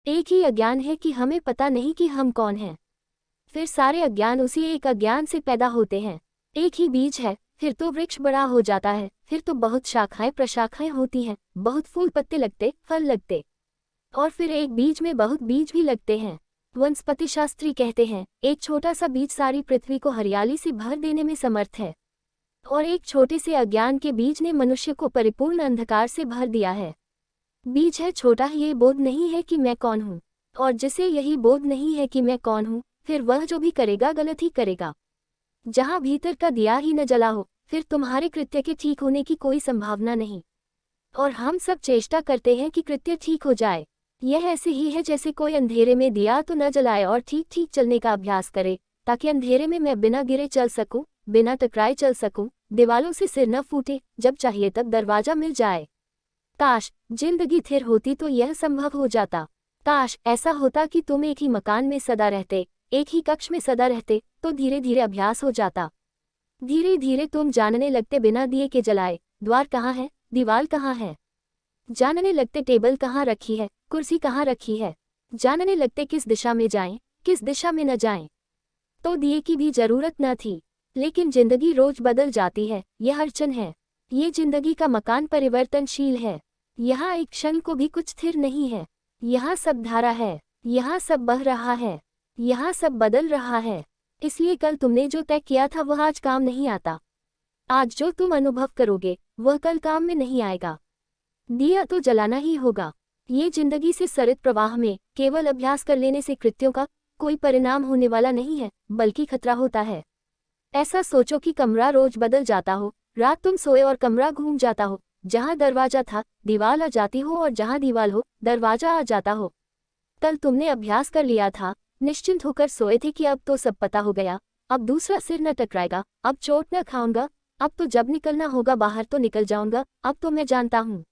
एक ही अज्ञान है कि हमें पता नहीं कि हम कौन हैं। फिर सारे अज्ञान उसी एक अज्ञान से पैदा होते हैं। एक ही बीज है, फिर तो वृक्ष बड़ा हो जाता है, फिर तो बहुत शाखाएं प्रशाखाएं होती हैं, बहुत फूल पत्ते लगते, फल लगते, और फिर एक बीज में बहुत बीज भी लगते हैं। वनस्पति शास्त्री कहते हैं एक छोटा सा बीज सारी पृथ्वी को हरियाली से भर देने में समर्थ है, और एक छोटे से अज्ञान के बीज ने मनुष्य को परिपूर्ण अंधकार से भर दिया है। बीज है छोटा, ये बोध नहीं है कि मैं कौन हूँ, और जिसे यही बोध नहीं है कि मैं कौन हूँ, फिर वह जो भी करेगा गलत ही करेगा। जहाँ भीतर का दिया ही न जला हो, फिर तुम्हारे कृत्य के ठीक होने की कोई संभावना नहीं। और हम सब चेष्टा करते हैं कि कृत्य ठीक हो जाए। यह ऐसे ही है जैसे कोई अंधेरे में दिया तो न जलाए और ठीक ठीक चलने का अभ्यास करे, ताकि अंधेरे में मैं बिना गिरे चल सकूं, बिना टकराए चल सकूं, दीवालों से सिर न फूटे, जब चाहिए तब दरवाजा मिल जाए। काश जिंदगी थिर होती तो यह संभव हो जाता। काश ऐसा होता कि तुम एक ही मकान में सदा रहते, एक ही कक्ष में सदा रहते, तो धीरे धीरे अभ्यास हो जाता। धीरे धीरे तुम जानने लगते बिना दिए के जलाए द्वार कहाँ है, दीवार कहाँ है। जानने लगते टेबल कहाँ रखी है, कुर्सी कहाँ रखी है। जानने लगते किस दिशा में जाएं, किस दिशा में न जाएं। तो दिए की भी जरूरत न थी। लेकिन जिंदगी रोज बदल जाती है, यह अड़चन है। ये जिंदगी का मकान परिवर्तनशील है। यहाँ एक क्षण को भी कुछ स्थिर नहीं है। यहाँ सब धारा है, यहाँ सब बह रहा है, यहाँ सब बदल रहा है। इसलिए कल तुमने जो तय किया था वह आज काम नहीं आता। आज जो तुम अनुभव करोगे वह कल काम में नहीं आएगा। दिया तो जलाना ही होगा। ये जिंदगी से सरित प्रवाह में केवल अभ्यास कर लेने से कृत्यों का कोई परिणाम होने वाला नहीं है, बल्कि खतरा होता है। ऐसा सोचो कि कमरा रोज बदल जाता हो, रात तुम सोए और कमरा घूम जाता हो। जहाँ दरवाजा था दीवार आ जाती हो, और जहाँ दीवार हो दरवाजा आ जाता हो। कल तुमने अभ्यास कर लिया था, निश्चिंत होकर सोए थे कि अब तो सब पता हो गया, अब दूसरा सिर न टकराएगा, अब चोट न खाऊंगा, अब तो जब निकलना होगा बाहर तो निकल जाऊंगा, अब तो मैं जानता हूँ।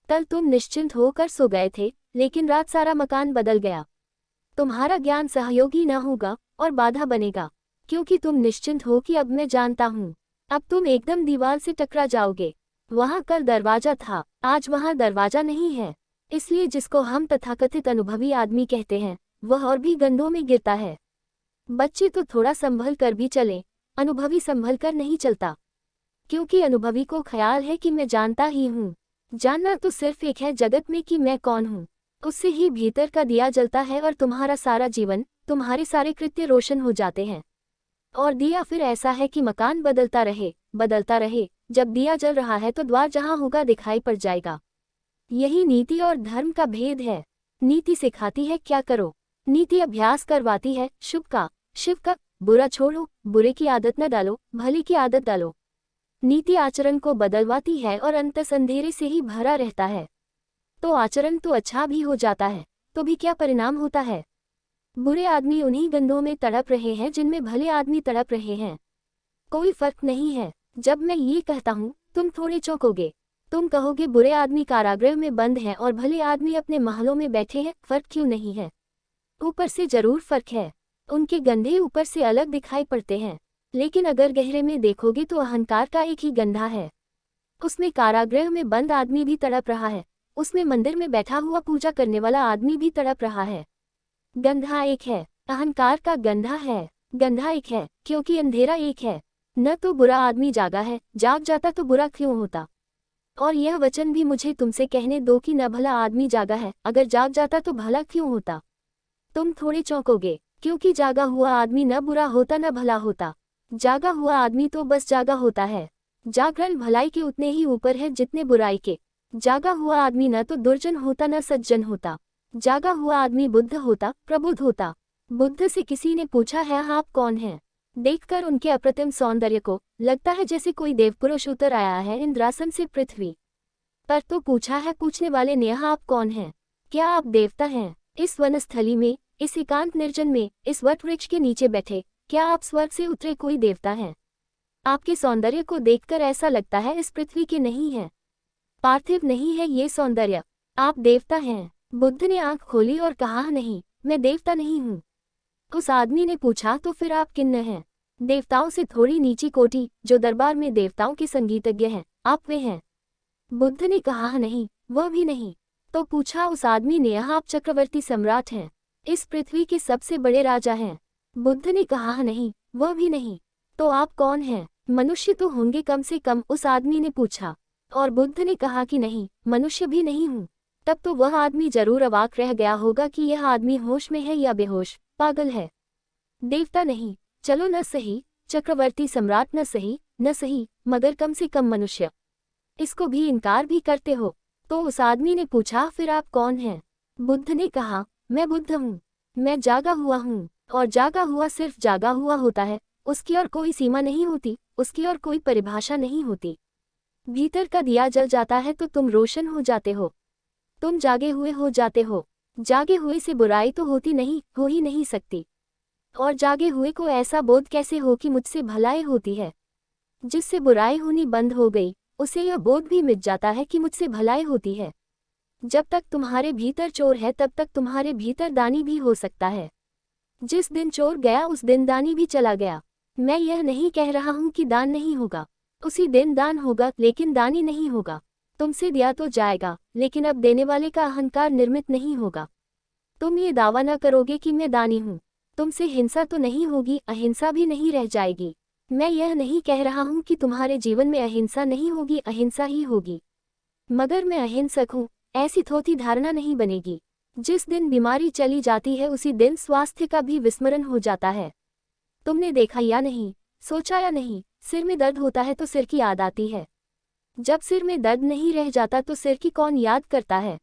कल तुम निश्चिंत होकर सो गए थे, लेकिन रात सारा मकान बदल गया। तुम्हारा ज्ञान सहयोगी न होगा और बाधा बनेगा, क्योंकि तुम निश्चिंत हो कि अब मैं जानता हूँ। अब तुम एकदम दीवार से टकरा जाओगे। वहाँ कल दरवाजा था, आज वहाँ दरवाजा नहीं है। इसलिए जिसको हम तथाकथित अनुभवी आदमी कहते हैं, वह और भी गंधों में गिरता है। बच्चे तो थोड़ा संभल कर भी चले, अनुभवी संभल कर नहीं चलता, क्योंकि अनुभवी को ख्याल है कि मैं जानता ही हूँ। जानना तो सिर्फ एक है जगत में कि मैं कौन हूँ। उससे ही भीतर का दिया जलता है और तुम्हारा सारा जीवन, तुम्हारे सारे कृत्य रोशन हो जाते हैं। और दिया फिर ऐसा है कि मकान बदलता रहे, बदलता रहे। जब दिया जल रहा है तो द्वार जहाँ होगा दिखाई पड़ जाएगा। यही नीति और धर्म का भेद है। नीति सिखाती है क्या करो, नीति अभ्यास करवाती है शुभ का, शिव का। बुरा छोड़ो, बुरे की आदत न डालो, भले की आदत डालो। नीति आचरण को बदलवाती है और अंतस अंधेरे से ही भरा रहता है। तो आचरण तो अच्छा भी हो जाता है, तो भी क्या परिणाम होता है। बुरे आदमी उन्हीं गंधों में तड़प रहे हैं जिनमें भले आदमी तड़प रहे हैं। कोई फर्क नहीं है। जब मैं ये कहता हूँ तुम थोड़े चौंकोगे। तुम कहोगे बुरे आदमी कारागृह में बंद हैं और भले आदमी अपने महलों में बैठे हैं, फर्क क्यों नहीं है। ऊपर से जरूर फर्क है, उनके गंधे ऊपर से अलग दिखाई पड़ते हैं, लेकिन अगर गहरे में देखोगे तो अहंकार का एक ही गंधा है। उसमें कारागृह में बंद आदमी भी तड़प रहा है, उसमें मंदिर में बैठा हुआ पूजा करने वाला आदमी भी तड़प रहा है। गंधा एक है, अहंकार का गंधा है। गंधा एक है क्योंकि अंधेरा एक है। न तो बुरा आदमी जागा है, जाग जाता तो बुरा क्यों होता। और यह वचन भी मुझे तुमसे कहने दो कि न भला आदमी जागा है, अगर जाग जाता तो भला क्यों होता। तुम थोड़े चौंकोगे, क्योंकि जागा हुआ आदमी न बुरा होता न भला होता। जागा हुआ आदमी तो बस जागा होता है। जागरण भलाई के उतने ही ऊपर है जितने बुराई के। जागा हुआ आदमी न तो दुर्जन होता न सज्जन होता। जागा हुआ आदमी बुद्ध होता, प्रबुद्ध होता। बुद्ध से किसी ने पूछा है आप कौन हैं। देखकर उनके अप्रतिम सौंदर्य को लगता है जैसे कोई देवपुरुष उतर आया है इंद्रासन से पृथ्वी पर। तो पूछा है पूछने वाले ने आप कौन हैं, क्या आप देवता हैं। इस वनस्थली में, इस एकांत निर्जन में, इस वट वृक्ष के नीचे बैठे, क्या आप स्वर्ग से उतरे कोई देवता हैं। आपके सौंदर्य को देखकर ऐसा लगता है इस पृथ्वी के नहीं है, पार्थिव नहीं है ये सौंदर्य, आप देवता हैं। बुद्ध ने आंख खोली और कहा नहीं, मैं देवता नहीं हूँ। उस आदमी ने पूछा तो फिर आप किन्न हैं। देवताओं से थोड़ी नीची कोटि, जो दरबार में देवताओं के संगीतज्ञ हैं, आप वे हैं। बुद्ध ने कहा नहीं, वह भी नहीं। तो पूछा उस आदमी ने, आप चक्रवर्ती सम्राट हैं, इस पृथ्वी के सबसे बड़े राजा हैं। बुद्ध ने कहा, नहीं, वह भी नहीं। तो आप कौन हैं? मनुष्य तो होंगे कम से कम, उस आदमी ने पूछा। और बुद्ध ने कहा कि नहीं, मनुष्य भी नहीं हूँ। तब तो वह आदमी जरूर अवाक रह गया होगा कि यह आदमी होश में है या बेहोश, पागल है, देवता नहीं, चलो न सही, चक्रवर्ती सम्राट न सही, मगर कम से कम मनुष्य, इसको भी इनकार भी करते हो। तो उस आदमी ने पूछा, फिर आप कौन हैं? बुद्ध ने कहा, मैं बुद्ध हूँ, मैं जागा हुआ हूँ, और जागा हुआ सिर्फ जागा हुआ होता है, उसकी और कोई सीमा नहीं होती, उसकी और कोई परिभाषा नहीं होती। भीतर का दिया जल जाता है तो तुम रोशन हो जाते हो, तुम जागे हुए हो जाते हो। जागे हुए से बुराई तो होती नहीं, हो ही नहीं सकती। और जागे हुए को ऐसा बोध कैसे हो कि मुझसे भलाई होती है? जिससे बुराई होनी बंद हो गई, उसे यह बोध भी मिट जाता है कि मुझसे भलाई होती है। जब तक तुम्हारे भीतर चोर है तब तक तुम्हारे भीतर दानी भी हो सकता है। जिस दिन चोर गया उस दिन दानी भी चला गया। मैं यह नहीं कह रहा हूँ कि दान नहीं होगा, उसी दिन दान होगा, लेकिन दानी नहीं होगा। तुमसे दिया तो जाएगा, लेकिन अब देने वाले का अहंकार निर्मित नहीं होगा। तुम ये दावा न करोगे कि मैं दानी हूँ, तुमसे हिंसा तो नहीं होगी, अहिंसा भी नहीं रह जाएगी। मैं यह नहीं कह रहा हूँ कि तुम्हारे जीवन में अहिंसा नहीं होगी, अहिंसा ही होगी। मगर मैं अहिंसक हूँ, ऐसी थोथी धारणा नहीं बनेगी। जिस दिन बीमारी चली जाती है उसी दिन स्वास्थ्य का भी विस्मरण हो जाता है। तुमने देखा या नहीं, सोचा या नहीं, सिर में दर्द होता है तो सिर की याद आती है। जब सिर में दर्द नहीं रह जाता तो सिर की कौन याद करता है?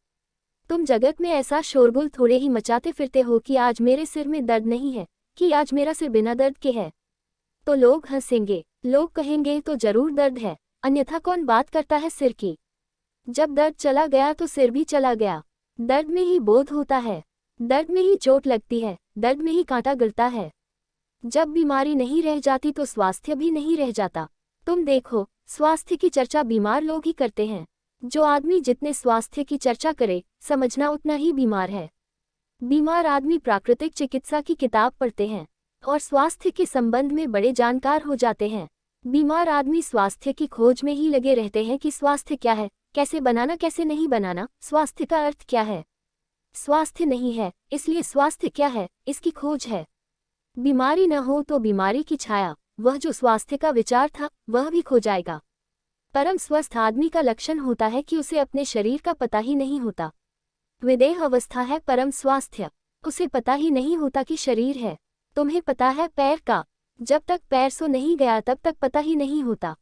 तुम जगत में ऐसा शोरगुल थोड़े ही मचाते फिरते हो कि आज मेरे सिर में दर्द नहीं है, कि आज मेरा सिर बिना दर्द के है। तो लोग हंसेंगे, लोग कहेंगे तो जरूर दर्द है, अन्यथा कौन बात करता है सिर की? जब दर्द चला गया तो सिर भी चला गया। दर्द में ही बोध होता है, दर्द में ही चोट लगती है, दर्द में ही कांटा गिरता है। जब बीमारी नहीं रह जाती तो स्वास्थ्य भी नहीं रह जाता। तुम देखो, स्वास्थ्य की चर्चा बीमार लोग ही करते हैं। जो आदमी जितने स्वास्थ्य की चर्चा करे, समझना उतना ही बीमार है। बीमार आदमी प्राकृतिक चिकित्सा की किताब पढ़ते हैं और स्वास्थ्य के संबंध में बड़े जानकार हो जाते हैं। बीमार आदमी स्वास्थ्य की खोज में ही लगे रहते हैं कि स्वास्थ्य क्या है, कैसे बनाना, कैसे नहीं बनाना, स्वास्थ्य का अर्थ क्या है। स्वास्थ्य नहीं है, इसलिए स्वास्थ्य क्या है, इसकी खोज है। बीमारी न हो तो बीमारी की छाया, वह जो स्वास्थ्य का विचार था, वह भी खो जाएगा। परम स्वस्थ आदमी का लक्षण होता है कि उसे अपने शरीर का पता ही नहीं होता। विदेह अवस्था है परम स्वास्थ्य, उसे पता ही नहीं होता कि शरीर है। तुम्हें पता है पैर का, जब तक पैर सो नहीं गया तब तक पता ही नहीं होता।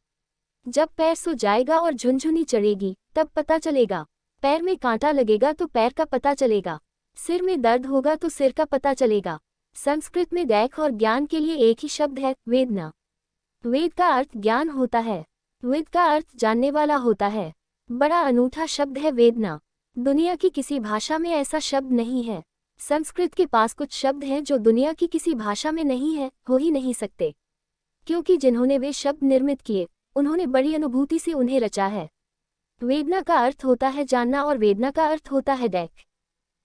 जब पैर सो जाएगा और झुनझुनी चढ़ेगी तब पता चलेगा। पैर में कांटा लगेगा तो पैर का पता चलेगा, सिर में दर्द होगा तो सिर का पता चलेगा। संस्कृत में दैख और ज्ञान के लिए एक ही शब्द है, वेदना। वेद का अर्थ ज्ञान होता है, वेद का अर्थ जानने वाला होता है। बड़ा अनूठा शब्द है वेदना। दुनिया की किसी भाषा में ऐसा शब्द नहीं है। संस्कृत के पास कुछ शब्द हैं जो दुनिया की किसी भाषा में नहीं है, हो ही नहीं सकते, क्योंकि जिन्होंने वे शब्द निर्मित किए उन्होंने बड़ी अनुभूति से उन्हें रचा है। वेदना का अर्थ होता है जानना और वेदना का अर्थ होता है दैख।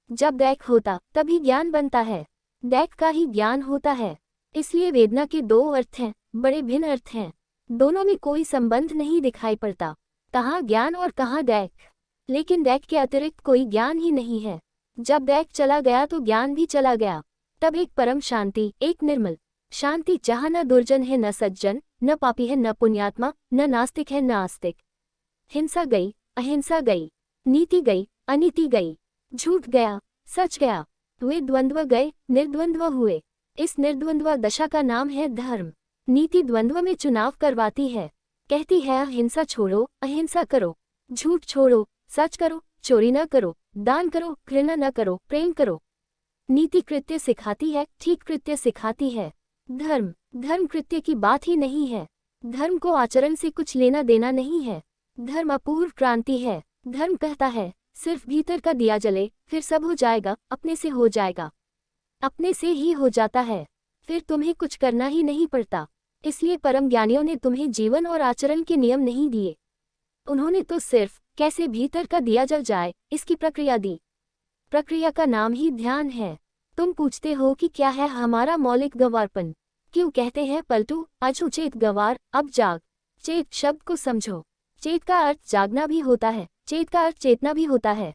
जब दैख होता तभी ज्ञान बनता है, दैख का ही ज्ञान होता है। इसलिए वेदना के दो अर्थ हैं, बड़े भिन्न अर्थ हैं, दोनों में कोई संबंध नहीं दिखाई पड़ता, कहाँ ज्ञान और कहाँ दैख। लेकिन दैख के अतिरिक्त कोई ज्ञान ही नहीं है। जब दैख चला गया तो ज्ञान भी चला गया। तब एक परम शांति, एक निर्मल शांति, जहाँ न दुर्जन है, न सज्जन, न पापी है, न पुण्यात्मा, न नास्तिक है, न आस्तिक। हिंसा गई, अहिंसा गई, नीति गई, अनीति गई, झूठ गया, सच गया, वे द्वंद्व गए, निर्द्वंद्व हुए। इस निर्द्वंद्व दशा का नाम है धर्म। नीति द्वंद्व में चुनाव करवाती है, कहती है अहिंसा छोड़ो, अहिंसा करो, झूठ छोड़ो, सच करो, चोरी न करो, दान करो, घृणा न करो, प्रेम करो। नीति कृत्य सिखाती है, ठीक कृत्य सिखाती है। धर्म कृत्य की बात ही नहीं है। धर्म को आचरण से कुछ लेना देना नहीं है। धर्म अपूर्व क्रांति है। धर्म कहता है सिर्फ भीतर का दिया जले, फिर सब हो जाएगा, अपने से हो जाएगा, अपने से ही हो जाता है, फिर तुम्हें कुछ करना ही नहीं पड़ता। इसलिए परम ज्ञानियों ने तुम्हें जीवन और आचरण के नियम नहीं दिए, उन्होंने तो सिर्फ कैसे भीतर का दिया जल जाए इसकी प्रक्रिया दी। प्रक्रिया का नाम ही ध्यान है। तुम पूछते हो कि क्या है हमारा मौलिक गंवारपन, क्यों कहते हैं पलटू, अजू चेत गंवार, अब जाग। चेत शब्द को समझो। चेत का अर्थ जागना भी होता है, चेत का अर्थ चेतना भी होता है।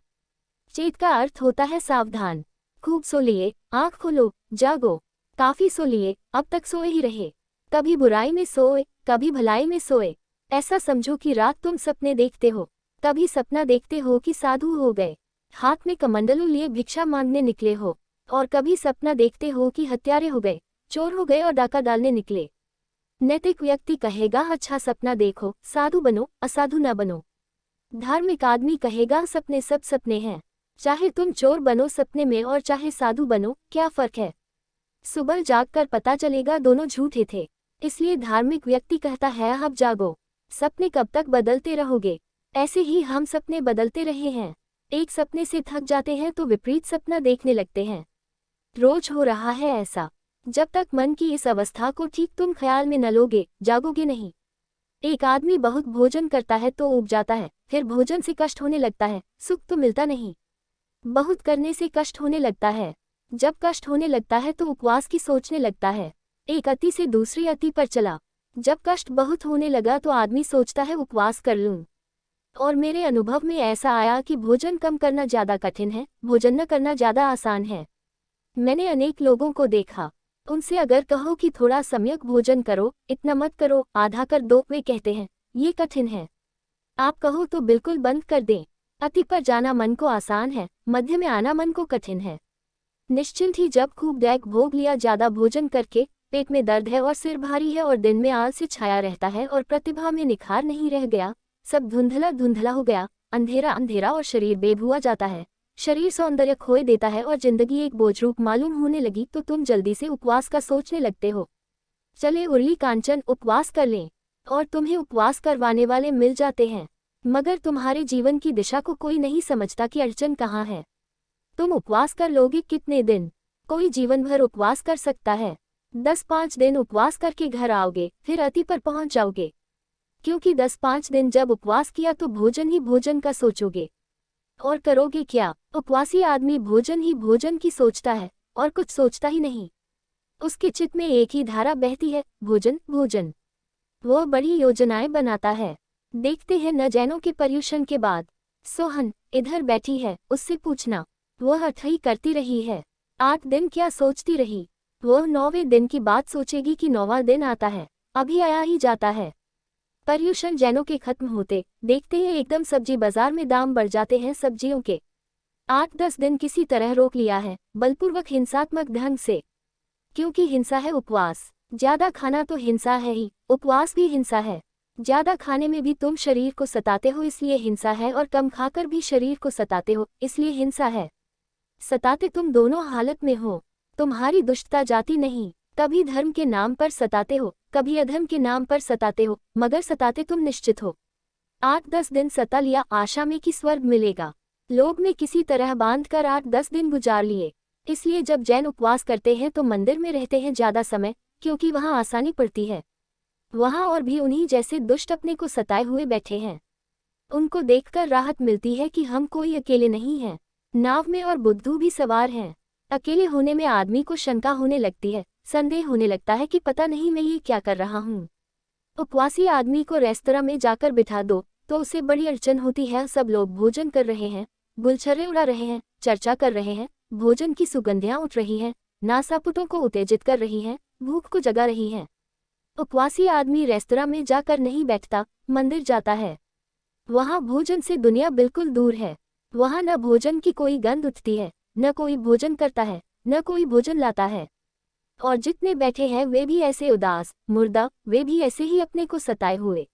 चेत का अर्थ होता है सावधान। खूब सो लिए, आँख खोलो, जागो। काफी सो लिए, अब तक सोए ही रहे। कभी बुराई में सोए, कभी भलाई में सोए। ऐसा समझो कि रात तुम सपने देखते हो। कभी सपना देखते हो कि साधु हो गए, हाथ में कमंडलू लिए भिक्षा मांगने निकले हो, और कभी सपना देखते हो कि हत्यारे हो गए, चोर हो गए और डाका डालने निकले। नैतिक व्यक्ति कहेगा अच्छा सपना देखो, साधु बनो, असाधु न बनो। धार्मिक आदमी कहेगा सपने सब सपने हैं, चाहे तुम चोर बनो सपने में और चाहे साधु बनो, क्या फर्क है। सुबह जागकर पता चलेगा दोनों झूठे थे। इसलिए धार्मिक व्यक्ति कहता है अब जागो, सपने कब तक बदलते रहोगे। ऐसे ही हम सपने बदलते रहे हैं। एक सपने से थक जाते हैं तो विपरीत सपना देखने लगते हैं। रोज हो रहा है ऐसा। जब तक मन की इस अवस्था को ठीक तुम ख्याल में न लोगे, जागोगे नहीं। एक आदमी बहुत भोजन करता है तो ऊब जाता है, फिर भोजन से कष्ट होने लगता है, सुख तो मिलता नहीं। बहुत करने से कष्ट होने लगता है, जब कष्ट होने लगता है तो उपवास की सोचने लगता है। एक अति से दूसरी अति पर चला। जब कष्ट बहुत होने लगा तो आदमी सोचता है उपवास कर लूं। और मेरे अनुभव में ऐसा आया कि भोजन कम करना ज्यादा कठिन है, भोजन न करना ज्यादा आसान है। मैंने अनेक लोगों को देखा, उनसे अगर कहो कि थोड़ा सम्यक भोजन करो, इतना मत करो, आधा कर दो, वे कहते हैं ये कठिन है। आप कहो तो बिल्कुल बंद कर दें। अति पर जाना मन को आसान है, मध्य में आना मन को कठिन है। निश्चिंत ही जब खूब दैक भोग लिया, ज्यादा भोजन करके पेट में दर्द है और सिर भारी है और दिन में आलस्य छाया रहता है और प्रतिभा में निखार नहीं रह गया, सब धुंधला धुंधला हो गया, अंधेरा अंधेरा और शरीर बेभुआ जाता है, शरीर सौंदर्य खोए देता है और जिंदगी एक बोझ रूप मालूम होने लगी तो तुम जल्दी से उपवास का सोचने लगते हो। चले उर्ली कांचन उपवास कर लें, और तुम्हें उपवास करवाने वाले मिल जाते हैं। मगर तुम्हारे जीवन की दिशा को कोई नहीं समझता कि अड़चन कहाँ है। तुम उपवास कर लोगे कितने दिन? कोई जीवन भर उपवास कर सकता है। 10-5 दिन उपवास करके घर आओगे, फिर अति पर पहुंच जाओगे। क्योंकि 10-5 दिन जब उपवास किया तो भोजन ही भोजन का सोचोगे। और करोगे क्या? उपवासी आदमी भोजन ही भोजन की सोचता है और कुछ सोचता ही नहीं। उसके चित्त में एक ही धारा बहती है, भोजन भोजन। वो बड़ी योजनाएं बनाता है। देखते हैं न जैनों के पर्युषण के बाद सोहन इधर बैठी है, उससे पूछना। वह अठई करती रही है, 8 दिन क्या सोचती रही। वह 9वें दिन की बात सोचेगी कि 9वां दिन आता है, अभी आया ही जाता है। पर्युषण जैनों के खत्म होते देखते हैं एकदम सब्जी बाजार में दाम बढ़ जाते हैं सब्जियों के। 8-10 दिन किसी तरह रोक लिया है, बलपूर्वक हिंसात्मक ढंग से। क्योंकि हिंसा है उपवास। ज्यादा खाना तो हिंसा है ही, उपवास भी हिंसा है। ज्यादा खाने में भी तुम शरीर को सताते हो इसलिए हिंसा है, और कम खाकर भी शरीर को सताते हो इसलिए हिंसा है। सताते तुम दोनों हालत में हो। तुम्हारी दुष्टता जाती नहीं। कभी धर्म के नाम पर सताते हो, कभी अधर्म के नाम पर सताते हो, मगर सताते तुम निश्चित हो। 8-10 दिन सता लिया आशा में कि स्वर्ग मिलेगा। लोग में किसी तरह बांध कर 8-10 दिन गुजार लिए। इसलिए जब जैन उपवास करते हैं तो मंदिर में रहते हैं ज्यादा समय, क्योंकि वहां आसानी पड़ती है। वहां और भी उन्हीं जैसे दुष्ट अपने को सताए हुए बैठे हैं। उनको देखकर राहत मिलती है कि हम कोई अकेले नहीं हैं। नाव में और बुद्धू भी सवार हैं। अकेले होने में आदमी को शंका होने लगती है, संदेह होने लगता है कि पता नहीं मैं ये क्या कर रहा हूँ। उपवासी आदमी को रेस्तरां में जाकर बिठा दो तो उसे बड़ी अड़चन होती है। सब लोग भोजन कर रहे हैं, गुलछर्रे उड़ा रहे हैं, चर्चा कर रहे हैं, भोजन की सुगंधियां उठ रही हैं, नासापुटों को उत्तेजित कर रही हैं, भूख को जगा रही हैं। उपवासी आदमी रेस्तरां में जाकर नहीं बैठता, मंदिर जाता है। वहां भोजन से दुनिया बिल्कुल दूर है। वहां न भोजन की कोई गंध उठती है, न कोई भोजन करता है, न कोई भोजन लाता है। और जितने बैठे हैं वे भी ऐसे उदास, मुर्दा, वे भी ऐसे ही अपने को सताए हुए।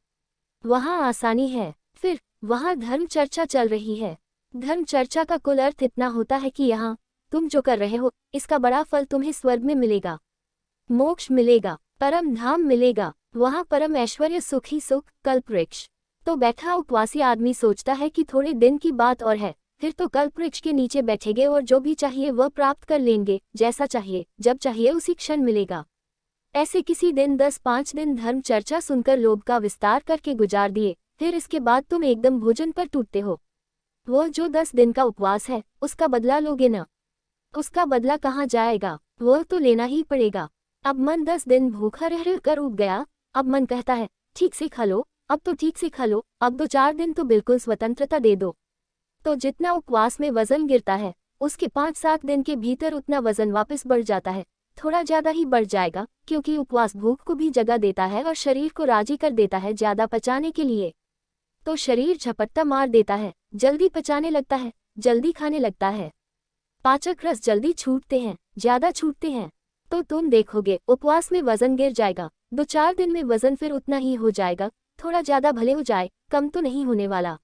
वहां आसानी है। फिर वहां धर्म चर्चा चल रही है। धर्म चर्चा का कुल अर्थ इतना होता है कि यहाँ तुम जो कर रहे हो इसका बड़ा फल तुम्हें स्वर्ग में मिलेगा, मोक्ष मिलेगा, परम धाम मिलेगा। वहां परम ऐश्वर्य, सुखी सुख, कल्पवृक्ष। तो बैठा उपवासी आदमी सोचता है कि थोड़े दिन की बात और है, फिर तो कल्पवृक्ष के नीचे बैठेंगे और जो भी चाहिए वह प्राप्त कर लेंगे, जैसा चाहिए जब चाहिए उसी क्षण मिलेगा। ऐसे किसी दिन 10-5 दिन धर्म चर्चा सुनकर लोभ का विस्तार करके गुजार दिए, फिर इसके बाद तुम एकदम भोजन पर टूटते हो। वह जो 10 दिन का उपवास है उसका बदला लोगे न? उसका बदला कहाँ जाएगा? वह तो लेना ही पड़ेगा। अब मन 10 दिन भूखा रह रह कर उब गया। अब मन कहता है ठीक से खा लो, अब तो ठीक से खा लो, अब 2-4 दिन तो बिल्कुल स्वतंत्रता दे दो। तो जितना उपवास में वजन गिरता है उसके 5-7 दिन के भीतर उतना वजन वापस बढ़ जाता है। थोड़ा ज़्यादा ही बढ़ जाएगा, क्योंकि उपवास भूख को भी जगह देता है और शरीर को राजी कर देता है ज़्यादा पचाने के लिए। तो शरीर झपट्टा मार देता है, जल्दी पचाने लगता है, जल्दी खाने लगता है। पाचक रस जल्दी छूटते हैं, ज़्यादा छूटते हैं। तो तुम देखोगे उपवास में वजन गिर जाएगा, 2-4 दिन में वजन फिर उतना ही हो जाएगा, थोड़ा ज़्यादा भले हो जाए, कम तो नहीं होने वाला।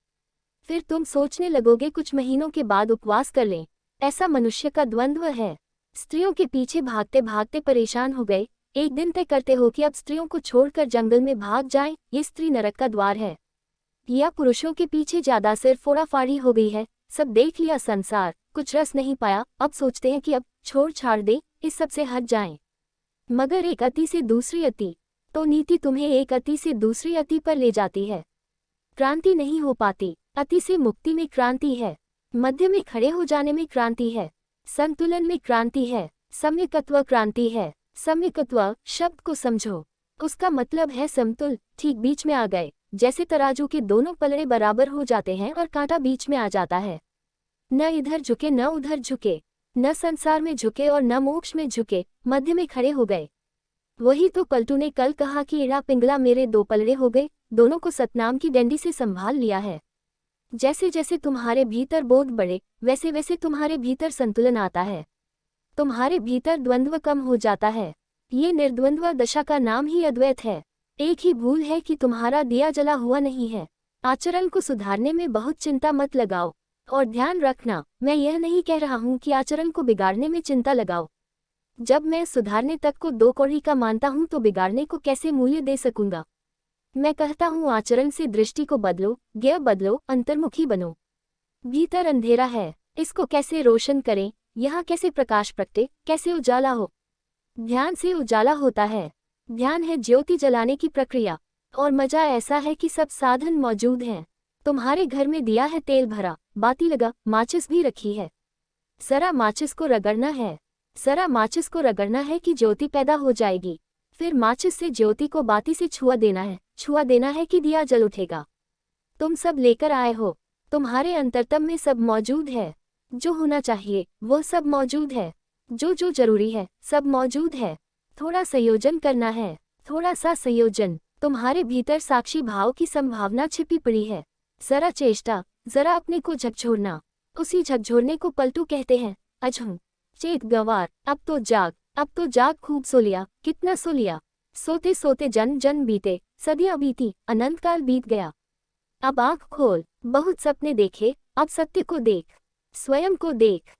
फिर तुम सोचने लगोगे कुछ महीनों के बाद उपवास कर लें। ऐसा मनुष्य का द्वंद्व है। स्त्रियों के पीछे भागते भागते परेशान हो गए, एक दिन तय करते हो कि अब स्त्रियों को छोड़कर जंगल में भाग जाएं, ये स्त्री नरक का द्वार है। या पुरुषों के पीछे ज्यादा सिर फोड़ाफाड़ी हो गई है, सब देख लिया संसार, कुछ रस नहीं पाया, अब सोचते हैं कि अब छोड़ छाड़ दे, इस सब से हट जाएं। मगर एक अति से दूसरी अति, तो नीति तुम्हें एक अति से दूसरी अति पर ले जाती है। क्रांति नहीं हो पाती। अति से मुक्ति में क्रांति है, मध्य में खड़े हो जाने में क्रांति है, संतुलन में क्रांति है, सम्यकत्व क्रांति है। सम्यकत्व शब्द को समझो, उसका मतलब है समतुल, ठीक बीच में आ गए, जैसे तराजू के दोनों पलड़े बराबर हो जाते हैं और कांटा बीच में आ जाता है। न इधर झुके न उधर झुके, न संसार में झुके और न मोक्ष में झुके, मध्य में खड़े हो गए। वही तो पलटू ने कल कहा कि इड़ा पिंगला मेरे 2 पलड़े हो गए, दोनों को सतनाम की डंडी से संभाल लिया है। जैसे जैसे तुम्हारे भीतर बोध बढ़े, वैसे वैसे तुम्हारे भीतर संतुलन आता है, तुम्हारे भीतर द्वंद्व कम हो जाता है। ये निर्द्वंद्व दशा का नाम ही अद्वैत है। एक ही भूल है कि तुम्हारा दिया जला हुआ नहीं है। आचरण को सुधारने में बहुत चिंता मत लगाओ, और ध्यान रखना, मैं यह नहीं कह रहा हूँ कि आचरण को बिगाड़ने में चिंता लगाओ। जब मैं सुधारने तक को 2 कौड़ी का मानता हूँ तो बिगाड़ने को कैसे मूल्य दे सकूंगा। मैं कहता हूँ आचरण से दृष्टि को बदलो, ज्ञ बदलो, अंतर्मुखी बनो। भीतर अंधेरा है, इसको कैसे रोशन करें, यहाँ कैसे प्रकाश प्रगटे, कैसे उजाला हो। ध्यान से उजाला होता है। ध्यान है ज्योति जलाने की प्रक्रिया, और मजा ऐसा है कि सब साधन मौजूद हैं। तुम्हारे घर में दिया है तेल भरा, बाती लगा, माचिस भी रखी है। जरा माचिस को रगड़ना है, जरा माचिस को रगड़ना है कि ज्योति पैदा हो जाएगी। फिर माचिस से ज्योति को बाती से छुआ देना है, छुआ देना है कि दिया जल उठेगा। तुम सब लेकर आए हो, तुम्हारे अंतरतम में सब मौजूद है। जो होना चाहिए वो सब मौजूद है, जो जो जरूरी है सब मौजूद है। थोड़ा संयोजन करना है, थोड़ा सा संयोजन। तुम्हारे भीतर साक्षी भाव की संभावना छिपी पड़ी है। जरा चेष्टा, जरा अपने को झकझोरना। उसी झकझोरने को पलटू कहते हैं। अझम चेत गंवार, अब तो जाग, खूब सो लिया, कितना सो लिया। सोते सोते जन जन बीते, सदियां बीती, अनंत काल बीत गया। अब आँख खोल, बहुत सपने देखे, अब सत्य को देख, स्वयं को देख।